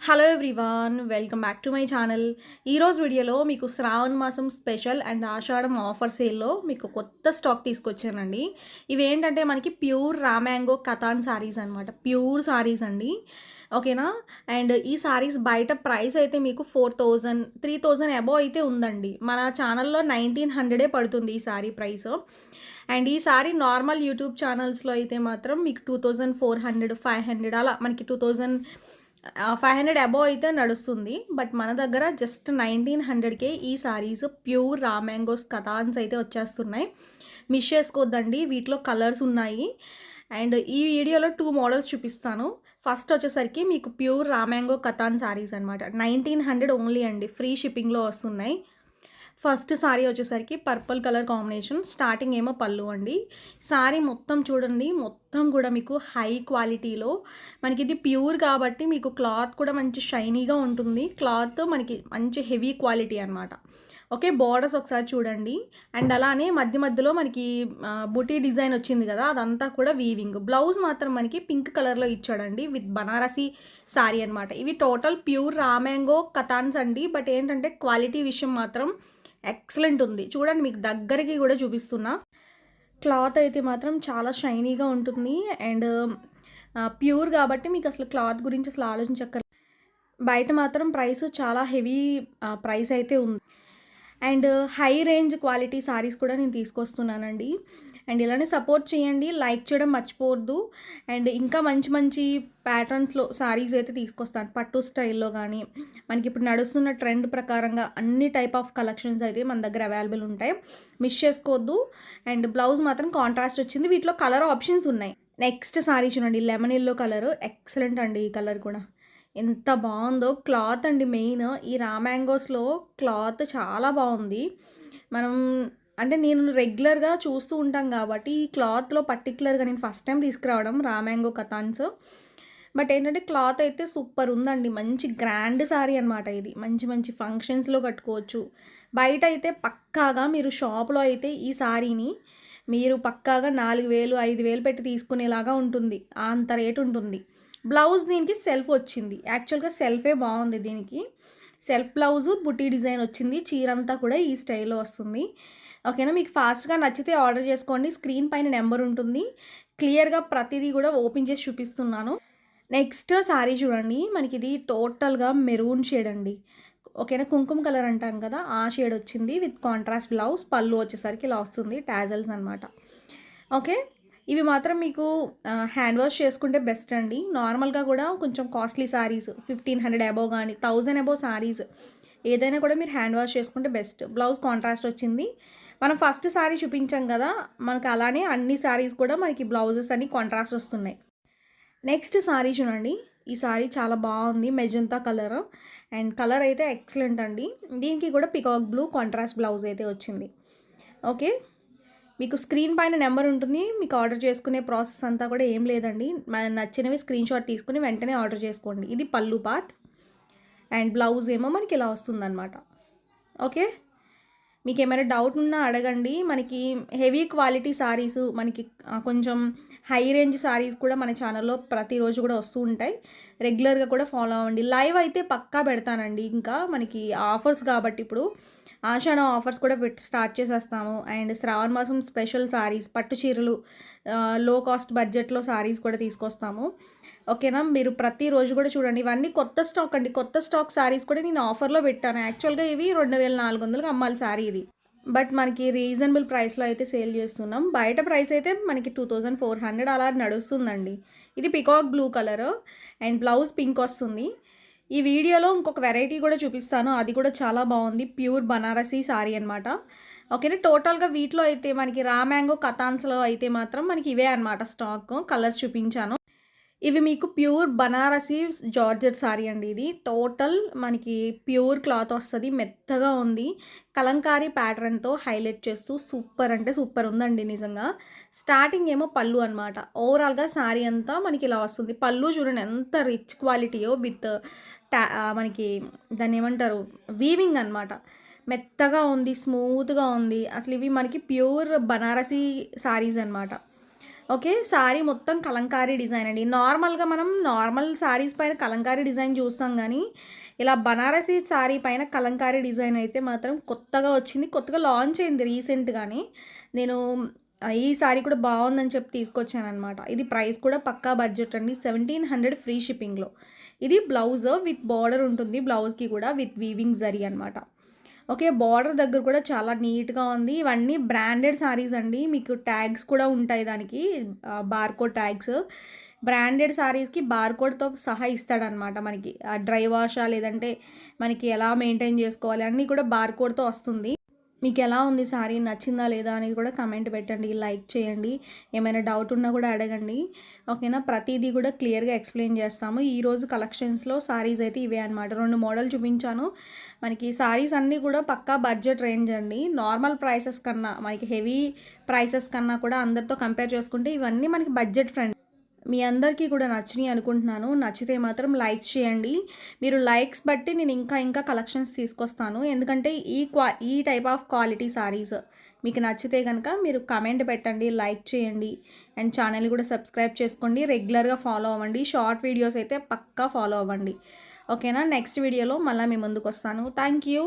Hello everyone, welcome back to my channel. ఈరోజు వీడియోలో మీకు శ్రావణ మాసం స్పెషల్ అండ్ ఆషాఢం ఆఫర్ సేల్లో మీకు కొత్త స్టాక్ తీసుకొచ్చానండి. ఇవేంటంటే మనకి ప్యూర్ రామ్యాంగో కతాన్ సారీస్ అనమాట. ప్యూర్ సారీస్ అండి, ఓకేనా. అండ్ ఈ సారీస్ బయట ప్రైస్ అయితే మీకు 4000 3000 అబోవ్ అయితే ఉందండి. మన ఛానల్లో 1900 పడుతుంది ఈ సారీ ప్రైస్. అండ్ ఈ సారీ నార్మల్ యూట్యూబ్ ఛానల్స్లో అయితే మాత్రం మీకు 2400 500 అలా మనకి 2500 అబోవ్ అయితే నడుస్తుంది. బట్ మన దగ్గర జస్ట్ 1900కే ఈ సారీస్ ప్యూర్ రా మ్యాంగోస్ కథాన్స్ అయితే వచ్చేస్తున్నాయి. మిస్ చేసుకోవద్దండి, వీటిలో కలర్స్ ఉన్నాయి. అండ్ ఈ వీడియోలో 2 మోడల్స్ చూపిస్తాను. ఫస్ట్ వచ్చేసరికి మీకు pure raw mango katan saris అనమాట. 1900 ఓన్లీ అండి, ఫ్రీ షిప్పింగ్లో వస్తున్నాయి. ఫస్ట్ సారీ వచ్చేసరికి పర్పుల్ కలర్ కాంబినేషన్, స్టార్టింగ్ ఏమో పళ్ళు అండి. సారీ మొత్తం చూడండి, మొత్తం కూడా మీకు హై క్వాలిటీలో మనకి ఇది ప్యూర్ కాబట్టి మీకు క్లాత్ కూడా మంచి షైనీగా ఉంటుంది. క్లాత్ మనకి మంచి హెవీ క్వాలిటీ అనమాట. ఓకే, బార్డర్స్ ఒకసారి చూడండి. అండ్ అలానే మధ్య మధ్యలో మనకి బుటీ డిజైన్ వచ్చింది కదా, అదంతా కూడా వీవింగ్. బ్లౌజ్ మాత్రం మనకి పింక్ కలర్లో ఇచ్చాడండి విత్ బనారసీ సారీ అనమాట. ఇవి టోటల్ ప్యూర్ రామ్యాంగో కథాన్స్ అండి. బట్ ఏంటంటే క్వాలిటీ విషయం మాత్రం ఎక్సలెంట్ ఉంది. చూడండి, మీకు దగ్గరికి కూడా చూపిస్తున్నా. క్లాత్ అయితే మాత్రం చాలా షైనీగా ఉంటుంది. అండ్ ప్యూర్ కాబట్టి మీకు అసలు క్లాత్ గురించి అసలు ఆలోచించక్కర్లేదు. బయట మాత్రం ప్రైస్ చాలా హెవీ ప్రైస్ అయితే ఉంది. And high range quality saris కూడా నేను తీసుకొస్తున్నానండి. అండ్ ఇలానే సపోర్ట్ చేయండి, లైక్ చేయడం మర్చిపోవద్దు. అండ్ ఇంకా మంచి మంచి ప్యాటర్న్స్లో సారీస్ అయితే తీసుకొస్తాను, పట్టు స్టైల్లో కానీ మనకి ఇప్పుడు నడుస్తున్న ట్రెండ్ ప్రకారంగా అన్ని టైప్ ఆఫ్ కలెక్షన్స్ అయితే మన దగ్గర అవైలబుల్ ఉంటాయి. మిస్ చేసుకోవద్దు. అండ్ బ్లౌజ్ మాత్రం కాంట్రాస్ట్ వచ్చింది, వీటిలో కలర్ ఆప్షన్స్ ఉన్నాయి. నెక్స్ట్ సారీ చూడండి, లెమన్ ఎల్లో కలర్, ఎక్సలెంట్ అండి. ఈ కలర్ కూడా ఎంత బాగుందో. క్లాత్ అండి మెయిన్, ఈ రా మ్యాంగోస్లో క్లాత్ చాలా బాగుంది. మనం అంటే నేను రెగ్యులర్గా చూస్తూ ఉంటాం కాబట్టి ఈ క్లాత్లో పర్టికులర్గా నేను ఫస్ట్ టైం తీసుకురావడం రా మ్యాంగో కథాన్స్. బట్ ఏంటంటే క్లాత్ అయితే సూపర్ ఉందండి, మంచి గ్రాండ్ సారీ అనమాట. ఇది మంచి మంచి ఫంక్షన్స్లో కట్టుకోవచ్చు. బయట అయితే పక్కాగా మీరు షాప్లో అయితే ఈ సారీని మీరు పక్కాగా 4000 5000 పెట్టి తీసుకునేలాగా ఉంటుంది, అంత రేట్ ఉంటుంది. బ్లౌజ్ దీనికి సెల్ఫ్ వచ్చింది, యాక్చువల్గా సెల్ఫే బాగుంది. దీనికి సెల్ఫ్ బ్లౌజు బుటీ డిజైన్ వచ్చింది. చీరంతా కూడా ఈ స్టైల్లో వస్తుంది. ఓకేనా, మీకు ఫాస్ట్గా నచ్చితే ఆర్డర్ చేసుకోండి. స్క్రీన్ పైన నెంబర్ ఉంటుంది. క్లియర్గా ప్రతిదీ కూడా ఓపెన్ చేసి చూపిస్తున్నాను. నెక్స్ట్ సారీ చూడండి, మనకి ఇది టోటల్గా మెరూన్ షేడ్ అండి. ఓకేనా, కుంకుమ కలర్ అంటాం కదా, ఆ షేడ్ వచ్చింది విత్ కాంట్రాస్ట్ బ్లౌజ్. పళ్ళు వచ్చేసరికి ఇలా వస్తుంది, టాజల్స్ అనమాట. ఓకే, ఇవి మాత్రం మీకు హ్యాండ్ వాష్ చేసుకుంటే బెస్ట్ అండి. నార్మల్గా కూడా కొంచెం కాస్ట్లీ సారీస్ 1500 అబోవ్ కానీ 1000 అబోవ్ సారీస్ ఏదైనా కూడా మీరు హ్యాండ్ వాష్ చేసుకుంటే బెస్ట్. బ్లౌజ్ కాంట్రాస్ట్ వచ్చింది. మనం ఫస్ట్ సారీ చూపించాం కదా, మనకు అలానే అన్ని సారీస్ కూడా మనకి బ్లౌజెస్ అన్ని కాంట్రాస్ట్ వస్తున్నాయి. నెక్స్ట్ సారీ చూడండి, ఈ సారీ చాలా బాగుంది, మెజంతా కలర్. అండ్ కలర్ అయితే ఎక్సలెంట్ అండి. దీనికి కూడా పికాక్ బ్లూ కాంట్రాస్ట్ బ్లౌజ్ అయితే వచ్చింది. ఓకే, మీకు స్క్రీన్ పైన నెంబర్ ఉంటుంది. మీకు ఆర్డర్ చేసుకునే ప్రాసెస్ అంతా కూడా ఏం లేదండి, నచ్చినవి స్క్రీన్ షాట్ తీసుకుని వెంటనే ఆర్డర్ చేసుకోండి. ఇది పళ్ళు పార్ట్ అండ్ బ్లౌజ్ ఏమో మనకి ఇలా వస్తుందన్నమాట. ఓకే, మీకు ఏమైనా డౌట్ ఉన్నా అడగండి. మనకి హెవీ క్వాలిటీ సారీస్, మనకి కొంచెం హై రేంజ్ సారీస్ కూడా మన ఛానల్లో ప్రతిరోజు కూడా వస్తూ ఉంటాయి. రెగ్యులర్గా కూడా ఫాలో అవ్వండి. లైవ్ అయితే పక్కా పెడతానండి. ఇంకా మనకి ఆఫర్స్ కాబట్టి ఇప్పుడు ఆషాఢం ఆఫర్స్ కూడా స్టార్ట్ చేసేస్తాము. అండ్ శ్రావణ మాసం స్పెషల్ సారీస్, పట్టు చీరలు, లో కాస్ట్ బడ్జెట్లో సారీస్ కూడా తీసుకొస్తాము. ఓకేనా, మీరు ప్రతిరోజు కూడా చూడండి. ఇవన్నీ కొత్త స్టాక్ అండి, కొత్త స్టాక్ సారీస్ కూడా నేను ఆఫర్లో పెట్టాను. యాక్చువల్గా ఇవి 2400కి అమ్మాలి సారీ ఇది. బట్ మనకి రీజనబుల్ ప్రైస్లో అయితే సేల్ చేస్తున్నాం. బయట ప్రైస్ అయితే మనకి 2400 అలా నడుస్తుందండి. ఇది peacock blue colour and blouse pink వస్తుంది. ఈ వీడియోలో ఇంకొక వెరైటీ కూడా చూపిస్తాను, అది కూడా చాలా బాగుంది. ప్యూర్ బనారసీ సారీ అనమాట. ఓకేనా, టోటల్గా వీటిలో అయితే మనకి రా మ్యాంగో కథాన్స్లో అయితే మాత్రం మనకి ఇవే అనమాట స్టాక్. కలర్స్ చూపించాను. ఇవి మీకు ప్యూర్ బనారసీ జార్జెట్ సారీ అండి. ఇది టోటల్ మనకి ప్యూర్ క్లాత్ వస్తుంది, మెత్తగా ఉంది. కలంకారీ ప్యాటర్న్తో హైలైట్ చేస్తూ సూపర్ అంటే సూపర్ ఉందండి నిజంగా. స్టార్టింగ్ ఏమో పళ్ళు అనమాట. ఓవరాల్గా సారీ అంతా మనకి ఇలా వస్తుంది. పళ్ళు చూడండి ఎంత రిచ్ క్వాలిటీయో విత్ మనకి దాన్ని ఏమంటారు, వీవింగ్ అనమాట. మెత్తగా ఉంది, స్మూత్గా ఉంది. అసలు ఇవి మనకి ప్యూర్ బనారసీ సారీస్ అనమాట. ఓకే. శారీ మొత్తం కలంకారీ డిజైన్ అండి. నార్మల్‌గా మనం నార్మల్ శారీస్ పైన కలంకారీ డిజైన్ చూస్తాం గానీ, ఇలా బనారసి శారీ పైన కలంకారీ డిజైన్ అయితే మాత్రం కొత్తగా వచ్చింది. కొత్తగా లాంచ్ అయింది రీసెంట్‌గానే. నేను ఈ శారీ కూడా బావుందని చెప్పి తీసుకొచ్చాననమాట. ఇది ప్రైస్ కూడా పక్కా బడ్జెట్ అండి. 1700 ఫ్రీ షిప్పింగ్‌లో. ఇది బ్లౌజ్ విత్ బోర్డర్ ఉంటుంది. బ్లౌజ్‌కి కూడా విత్ వీవింగ్ జరీ అనమాట. ఓకే. బార్డర్ దగ్గర కూడా చాలా నీట్‌గా ఉంది. ఇవన్నీ బ్రాండెడ్ సారీస్ అండి. మీకు ట్యాగ్స్ కూడా ఉంటాయి దానికి. Barcode tags. బ్రాండెడ్ సారీస్‌కి బార్‌కోడ్‌తో సహా ఇస్తాడనమాట మనకి. డ్రై వాషా లేదంటే మనకి ఎలా మెయింటైన్ చేసుకోవాలి అన్నీ కూడా బార్‌కోడ్‌తో వస్తుంది. మీకెలా ఉంది సారీ? నచ్చిందా లేదా అనేది కూడా కమెంట్ పెట్టండి. లైక్ చేయండి. ఏమైనా డౌట్ ఉన్నా కూడా అడగండి. ఓకేనా? ప్రతీదీ కూడా క్లియర్‌గా ఎక్స్‌ప్లెయిన్ చేస్తాము. ఈరోజు కలెక్షన్స్‌లో సారీస్ అయితే ఇవే అనమాట. 2 మోడల్ చూపించాను. మనకి సారీస్ అన్నీ కూడా పక్కా బడ్జెట్ రేంజ్ అండి. నార్మల్ ప్రైసెస్ కన్నా, మనకి హెవీ ప్రైసెస్ కన్నా కూడా అందరితో కంపేర్ చేసుకుంటే ఇవన్నీ మనకి బడ్జెట్ ఫ్రెండ్లీ. మీ అందరికీ కూడా నచ్చినియి అనుకుంటున్నాను. నచ్చితే మాత్రం లైక్ చేయండి. మీరు లైక్స్ బట్టి నేను ఇంకా కలెక్షన్స్ తీసుకొస్తాను. ఎందుకంటే ఈ టైప్ ఆఫ్ క్వాలిటీ సారీస్ మీకు నచ్చితే గనక మీరు కామెంట్ పెట్టండి, లైక్ చేయండి అండ్ ఛానెల్‌ని కూడా సబ్స్క్రైబ్ చేసుకోండి. రెగ్యులర్‌గా ఫాలో అవ్వండి. షార్ట్ వీడియోస్ అయితే పక్కా ఫాలో అవ్వండి. ఓకేనా? నెక్స్ట్ వీడియోలో మళ్ళా మీ ముందుకొస్తాను. Thank you.